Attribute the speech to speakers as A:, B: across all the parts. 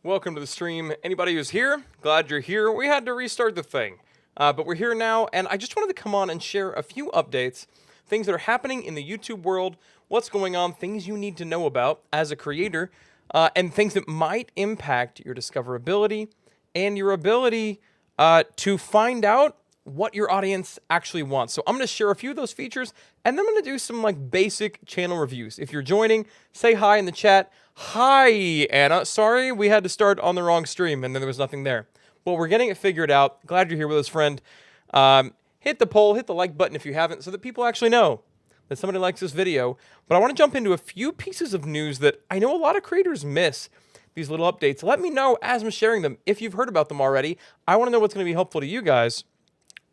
A: welcome to the stream. Anybody who's here, glad you're here. We had to restart the thing, but we're here now, and I just wanted to come on and share a few updates, things that are happening in the YouTube world, what's going on, things you need to know about as a creator, and things that might impact your discoverability and your ability to find out what your audience actually wants. So I'm going to share a few of those features, and then I'm going to do some like basic channel reviews. If you're joining, say hi in the chat. Hi, Anna. Sorry, we had to start on the wrong stream, and then there was nothing there. Well, we're getting it figured out. Glad you're here with us, friend. Hit the poll, hit the like button if you haven't, so that people actually know that somebody likes this video. But I want to jump into a few pieces of news that I know a lot of creators miss. These little updates. Let me know as I'm sharing them if you've heard about them already. I want to know what's going to be helpful to you guys.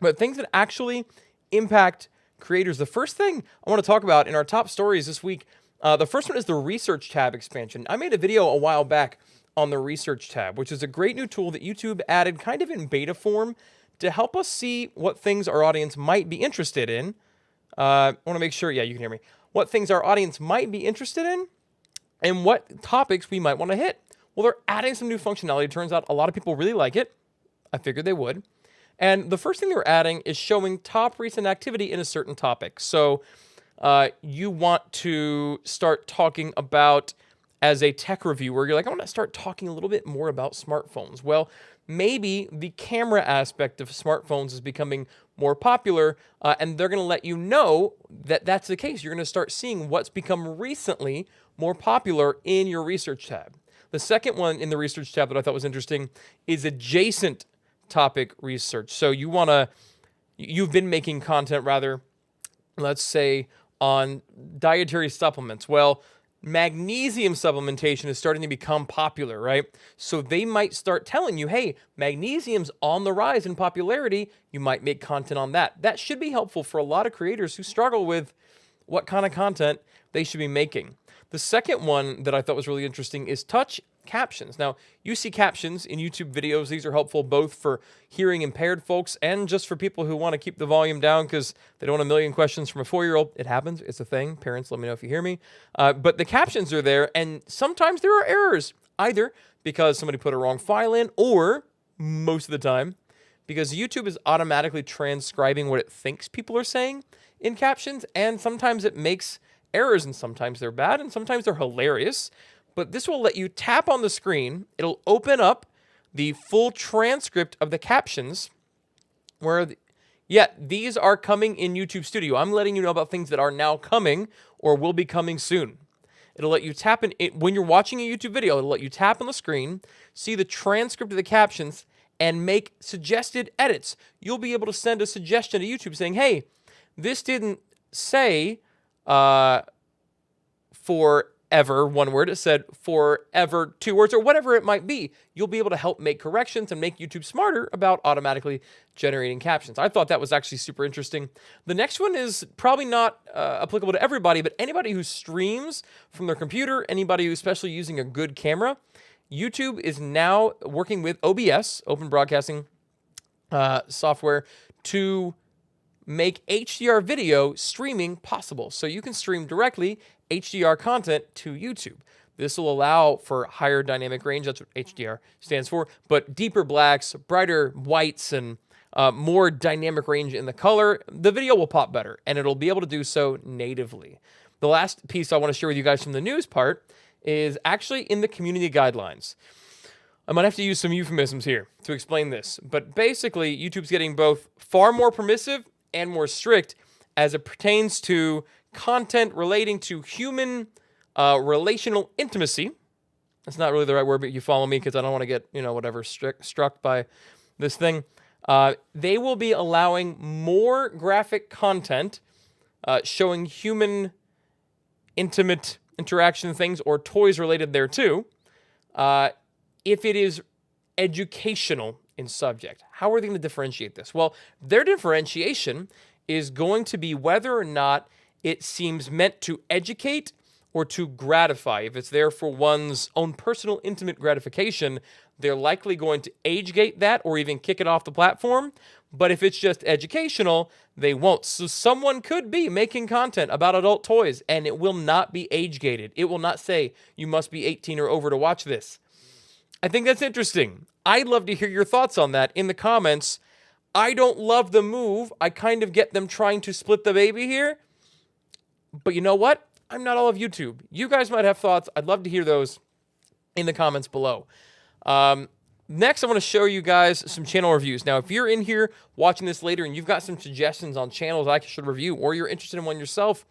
A: But things that actually impact creators. The first thing I want to talk about in our top stories this week, the first one is the research tab expansion. I made a video a while back on the research tab, which is a great new tool that YouTube added kind of in beta form to help us see what things our audience might be interested in. I want to make sure, yeah, you can hear me. What things our audience might be interested in and what topics we might want to hit. Well, they're adding some new functionality. It turns out a lot of people really like it. I figured they would. And the first thing they're adding is showing top recent activity in a certain topic. So you want to start talking about, as a tech reviewer, you're like, I want to start talking a little bit more about smartphones. Well, maybe the camera aspect of smartphones is becoming more popular, and they're going to let you know that that's the case. You're going to start seeing what's become recently more popular in your research tab. The second one in the research tab that I thought was interesting is adjacent topic research. So you've been making content rather, let's say, on dietary supplements. Well, magnesium supplementation is starting to become popular, right? So they might start telling you, hey, magnesium's on the rise in popularity. You might make content on that. That should be helpful for a lot of creators who struggle with what kind of content they should be making. The second one that I thought was really interesting is touch captions. Now, you see captions in YouTube videos. These are helpful both for hearing impaired folks and just for people who want to keep the volume down because they don't want a million questions from a 4-year-old. It happens. It's a thing. Parents, let me know if you hear me. But the captions are there, and sometimes there are errors, either because somebody put a wrong file in or, most of the time, because YouTube is automatically transcribing what it thinks people are saying in captions, and sometimes it makes errors, and sometimes they're bad, and sometimes they're hilarious. But this will let you tap on the screen. It'll open up the full transcript of the captions where, these are coming in YouTube Studio. I'm letting you know about things that are now coming or will be coming soon. It'll let you tap in it when you're watching a YouTube video. It'll let you tap on the screen, see the transcript of the captions, and make suggested edits. You'll be able to send a suggestion to YouTube saying, hey, this didn't say forever, one word. It said forever, 2 words, or whatever it might be. You'll be able to help make corrections and make YouTube smarter about automatically generating captions. I thought that was actually super interesting. The next one is probably not applicable to everybody, but anybody who streams from their computer, anybody who's especially using a good camera, YouTube is now working with OBS, Open Broadcasting software, to make HDR video streaming possible. So you can stream directly HDR content to YouTube. This will allow for higher dynamic range. That's what HDR stands for. But deeper blacks, brighter whites, and more dynamic range in the color. The video will pop better, and it'll be able to do so natively. The last piece I want to share with you guys from the news part is actually in the community guidelines. I might have to use some euphemisms here to explain this. But basically, YouTube's getting both far more permissive and more strict as it pertains to content relating to human relational intimacy. That's not really the right word, but you follow me because I don't want to get, whatever, struck by this thing. They will be allowing more graphic content showing human intimate interaction things or toys related thereto if it is educational in subject. How are they going to differentiate this? Well, their differentiation is going to be whether or not it seems meant to educate or to gratify. If it's there for one's own personal intimate gratification, they're likely going to age gate that or even kick it off the platform. But if it's just educational, they won't. So someone could be making content about adult toys and it will not be age gated. It will not say you must be 18 or over to watch this. I think that's interesting. I'd love to hear your thoughts on that in the comments. I don't love the move. I kind of get them trying to split the baby here. But you know what? I'm not all of YouTube. You guys might have thoughts. I'd love to hear those in the comments below. Next, I want to show you guys some channel reviews. Now, if you're in here watching this later and you've got some suggestions on channels I should review, or you're interested in one yourself,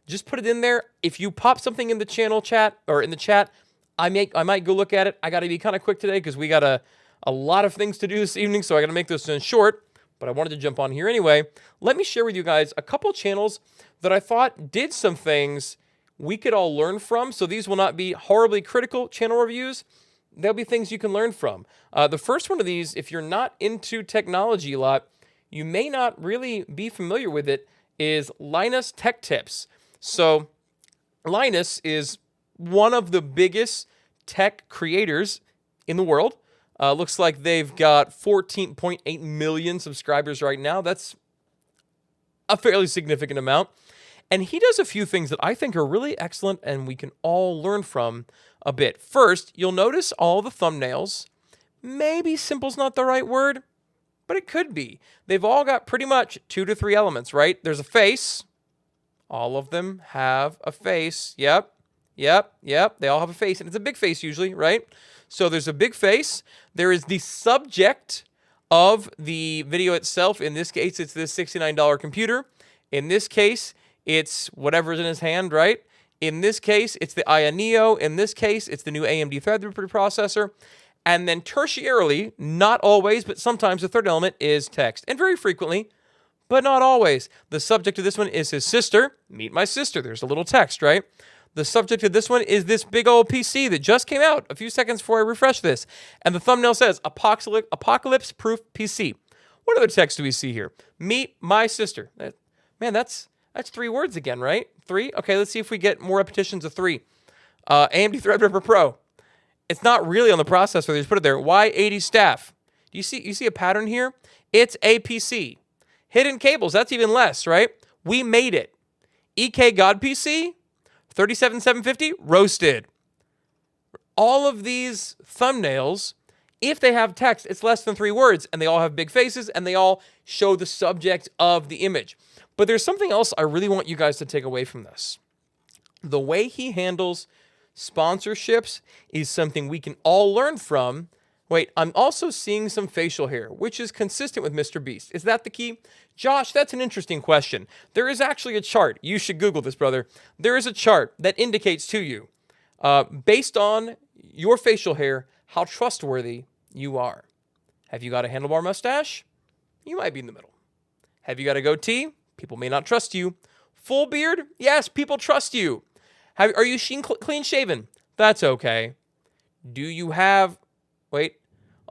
A: just put it in there. If you pop something in the channel chat or in the chat, I might go look at it. I got to be kind of quick today because we got a lot of things to do this evening, so I got to make this short. But I wanted to jump on here anyway. Let me share with you guys a couple channels that I thought did some things we could all learn from. So these will not be horribly critical channel reviews. There'll be things you can learn from. The first one of these, if you're not into technology a lot, you may not really be familiar with it, is Linus Tech Tips. So Linus is one of the biggest tech creators in the world. Looks like they've got 14.8 million subscribers right now. That's a fairly significant amount. And he does a few things that I think are really excellent and we can all learn from a bit. First, you'll notice all the thumbnails. Maybe simple's not the right word, but it could be. They've all got pretty much 2 to 3 elements, right? There's a face. All of them have a face. Yep. They all have a face, and it's a big face usually, right? So there's a big face. There is the subject of the video itself. In this case, it's this $69 computer. In this case, it's whatever's in his hand, right? In this case, it's the Aya Neo. In this case, it's the new AMD Threadripper processor. And then tertiarily, not always, but sometimes the third element is text. And very frequently, but not always, the subject of this one is his sister. Meet my sister. There's a little text, right? The subject of this one is this big old PC that just came out a few seconds before I refresh this. And the thumbnail says, Apocalypse-Proof PC. What other text do we see here? Meet my sister. Man, that's 3 words again, right? 3? Okay, let's see if we get more repetitions of 3. AMD Threadripper Pro. It's not really on the processor. They just put it there. Y80 staff. Do you see a pattern here? It's a PC. Hidden cables. That's even less, right? We made it. EK God PC. 37750 roasted. All of these thumbnails, if they have text, it's less than 3 words, and they all have big faces, and they all show the subject of the image. But there's something else I really want you guys to take away from this. The way he handles sponsorships is something we can all learn from. Wait, I'm also seeing some facial hair, which is consistent with Mr. Beast. Is that the key? Josh, that's an interesting question. There is actually a chart. You should Google this, brother. There is a chart that indicates to you, based on your facial hair, how trustworthy you are. Have you got a handlebar mustache? You might be in the middle. Have you got a goatee? People may not trust you. Full beard? Yes, people trust you. Are you clean shaven? That's okay. Do you have... Wait,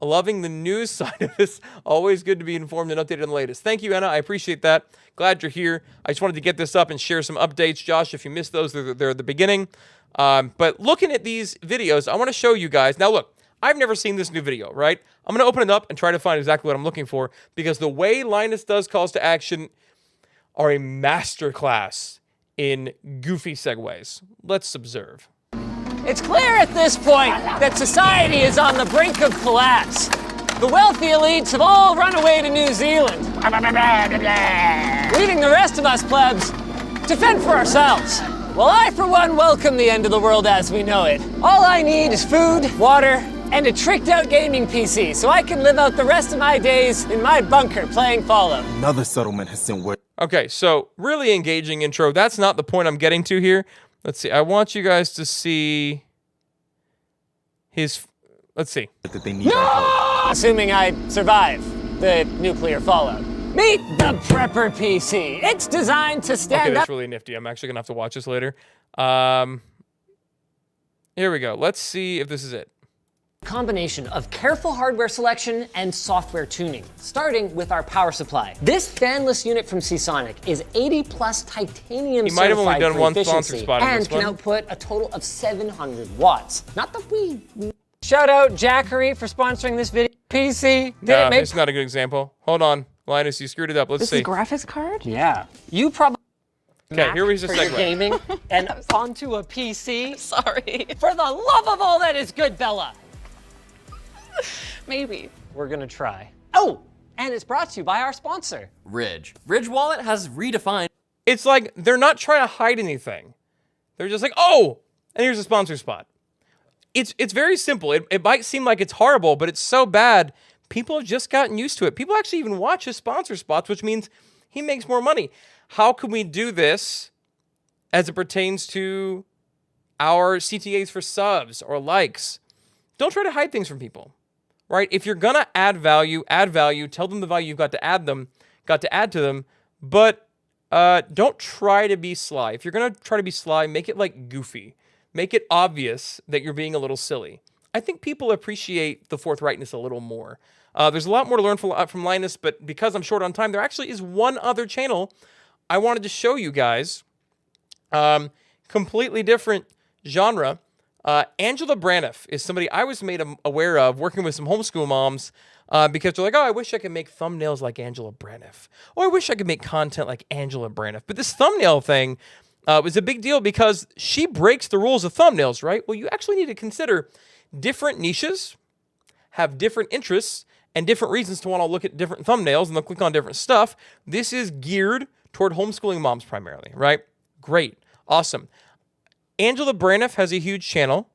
A: loving the news side of this. Always good to be informed and updated on the latest. Thank you, Anna. I appreciate that. Glad you're here. I just wanted to get this up and share some updates. Josh, if you missed those, they're at the beginning. But looking at these videos, I want to show you guys. Now, look, I've never seen this new video, right? I'm going to open it up and try to find exactly what I'm looking for because the way Linus does calls to action are a masterclass in goofy segues. Let's observe.
B: It's clear at this point that society is on the brink of collapse. The wealthy elites have all run away to New Zealand, leaving the rest of us plebs to fend for ourselves. Well, I, for one, welcome the end of the world as we know it. All I need is food, water, and a tricked-out gaming PC so I can live out the rest of my days in my bunker playing Fallout.
C: Another settlement has sent word.
A: Okay, so really engaging intro. That's not the point I'm getting to here. Let's see. I want you guys to see his... Let's see.
C: That they need our help.
B: Assuming I survive the nuclear fallout. Meet the Prepper PC. It's designed to stand
A: Okay, that's
B: up...
A: really nifty. I'm actually going to have to watch this later. Here we go. Let's see if this is it.
B: Combination of careful hardware selection and software tuning, starting with our power supply. This fanless unit from Seasonic is 80 plus titanium
A: He might have only
B: certified
A: done
B: for
A: one
B: efficiency
A: sponsor spot in
B: and
A: this
B: can
A: one.
B: output a total of 700 watts. Not that we... Shout out Jackery for sponsoring this video. PC, did it make...
A: It's not a good example. Hold on. Linus, you screwed it up. Let's
D: This
A: see.
D: is graphics card?
B: Yeah. You probably...
A: Okay, here we just
B: for your
A: segue.
B: gaming and onto a PC.
D: Sorry.
B: For the love of all that is good, Bella.
D: Maybe.
B: We're gonna try. Oh, and it's brought to you by our sponsor.
E: Ridge. Ridge Wallet has redefined.
A: It's like they're not trying to hide anything. They're just like, oh, and here's a sponsor spot. It's very simple. It might seem like it's horrible, but it's so bad, people have just gotten used to it. People actually even watch his sponsor spots, which means he makes more money. How can we do this as it pertains to our CTAs for subs or likes? Don't try to hide things from people, right? If you're gonna add value, tell them the value you've got to add to them, but don't try to be sly. If you're gonna try to be sly, make it like goofy. Make it obvious that you're being a little silly. I think people appreciate the forthrightness a little more. There's a lot more to learn from Linus, but because I'm short on time, there actually is one other channel I wanted to show you guys. Completely different genre. Angela Braniff is somebody I was made aware of working with some homeschool moms because they're like, oh, I wish I could make thumbnails like Angela Braniff. Oh, I wish I could make content like Angela Braniff. But this thumbnail thing was a big deal because she breaks the rules of thumbnails, right? Well, you actually need to consider different niches, have different interests, and different reasons to want to look at different thumbnails and they'll click on different stuff. This is geared toward homeschooling moms primarily, right? Great. Awesome. Angela Braniff has a huge channel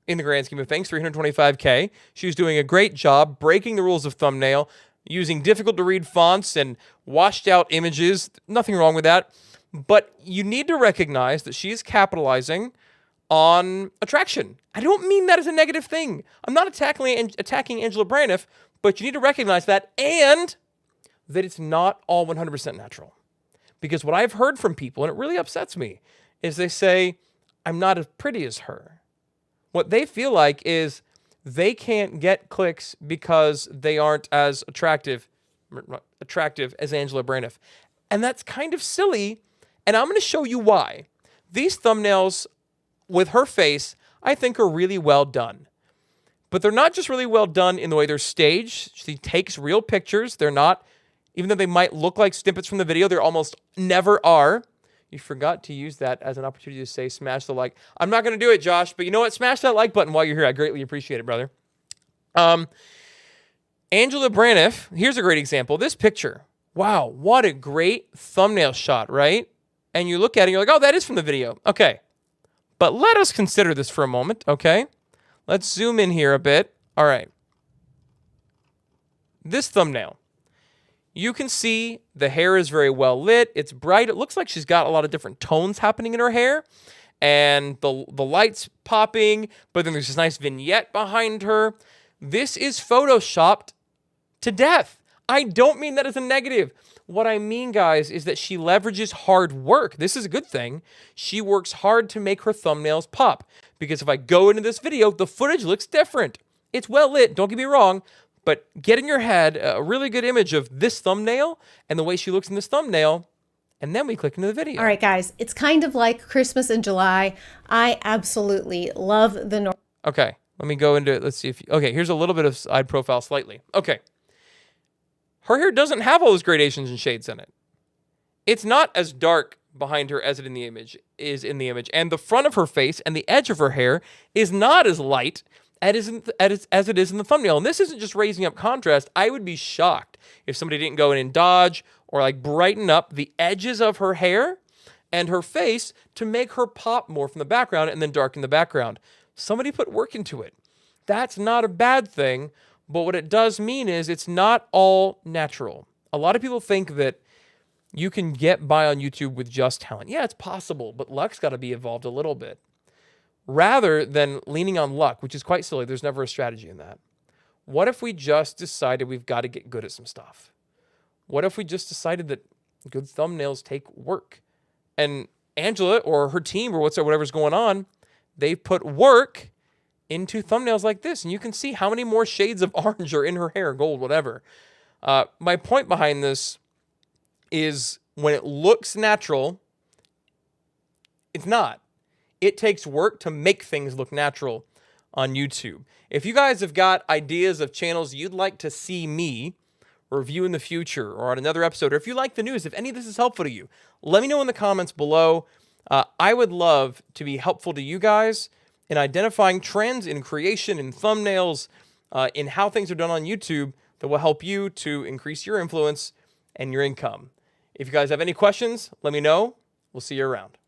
A: in the grand scheme of things, 325K. She's doing a great job breaking the rules of thumbnail, using difficult to read fonts and washed out images. Nothing wrong with that. But you need to recognize that she is capitalizing on attraction. I don't mean that as a negative thing. I'm not attacking Angela Braniff, but you need to recognize that and that it's not all 100% natural. Because what I've heard from people, and it really upsets me, is they say, I'm not as pretty as her. What they feel like is they can't get clicks because they aren't as attractive as Angela Braniff. And that's kind of silly, and I'm going to show you why. These thumbnails with her face, I think, are really well done. But they're not just really well done in the way they're staged. She takes real pictures. They're not, even though they might look like snippets from the video, they almost never are. You forgot to use that as an opportunity to say smash the like. I'm not going to do it, Josh, but you know what? Smash that like button while you're here. I greatly appreciate it, brother. Angela Braniff, here's a great example. This picture. Wow, what a great thumbnail shot, right? And you look at it and you're like, oh, that is from the video. Okay. But let us consider this for a moment, okay? Let's zoom in here a bit. All right. This thumbnail. You can see the hair is very well lit. It's bright. It looks like she's got a lot of different tones happening in her hair. And the light's popping, but then there's this nice vignette behind her. This is photoshopped to death. I don't mean that as a negative. What I mean, guys, is that she leverages hard work. This is a good thing. She works hard to make her thumbnails pop. Because if I go into this video, the footage looks different. It's well lit, don't get me wrong, but get in your head a really good image of this thumbnail and the way she looks in this thumbnail, and then we click into the video.
F: All right, guys, it's kind of like Christmas in July. I absolutely love the
A: Okay, let me go into it. Let's see if... Okay, here's a little bit of side profile slightly. Okay. Her hair doesn't have all those gradations and shades in it. It's not as dark behind her as it is in the image. And the front of her face and the edge of her hair is not as light as it is in the thumbnail. And this isn't just raising up contrast. I would be shocked if somebody didn't go in and dodge or like brighten up the edges of her hair and her face to make her pop more from the background and then darken the background. Somebody put work into it. That's not a bad thing, but what it does mean is it's not all natural. A lot of people think that you can get by on YouTube with just talent. Yeah, it's possible, but luck's got to be evolved a little bit. Rather than leaning on luck, which is quite silly, there's never a strategy in that. What if we just decided we've got to get good at some stuff? What if we just decided that good thumbnails take work? And Angela or her team or whatever's going on, they put work into thumbnails like this. And you can see how many more shades of orange are in her hair, gold, whatever. My point behind this is when it looks natural, it's not. It takes work to make things look natural on YouTube. If you guys have got ideas of channels you'd like to see me review in the future or on another episode, or if you like the news, if any of this is helpful to you, let me know in the comments below. I would love to be helpful to you guys in identifying trends in creation and thumbnails in how things are done on YouTube that will help you to increase your influence and your income. If you guys have any questions, let me know. We'll see you around.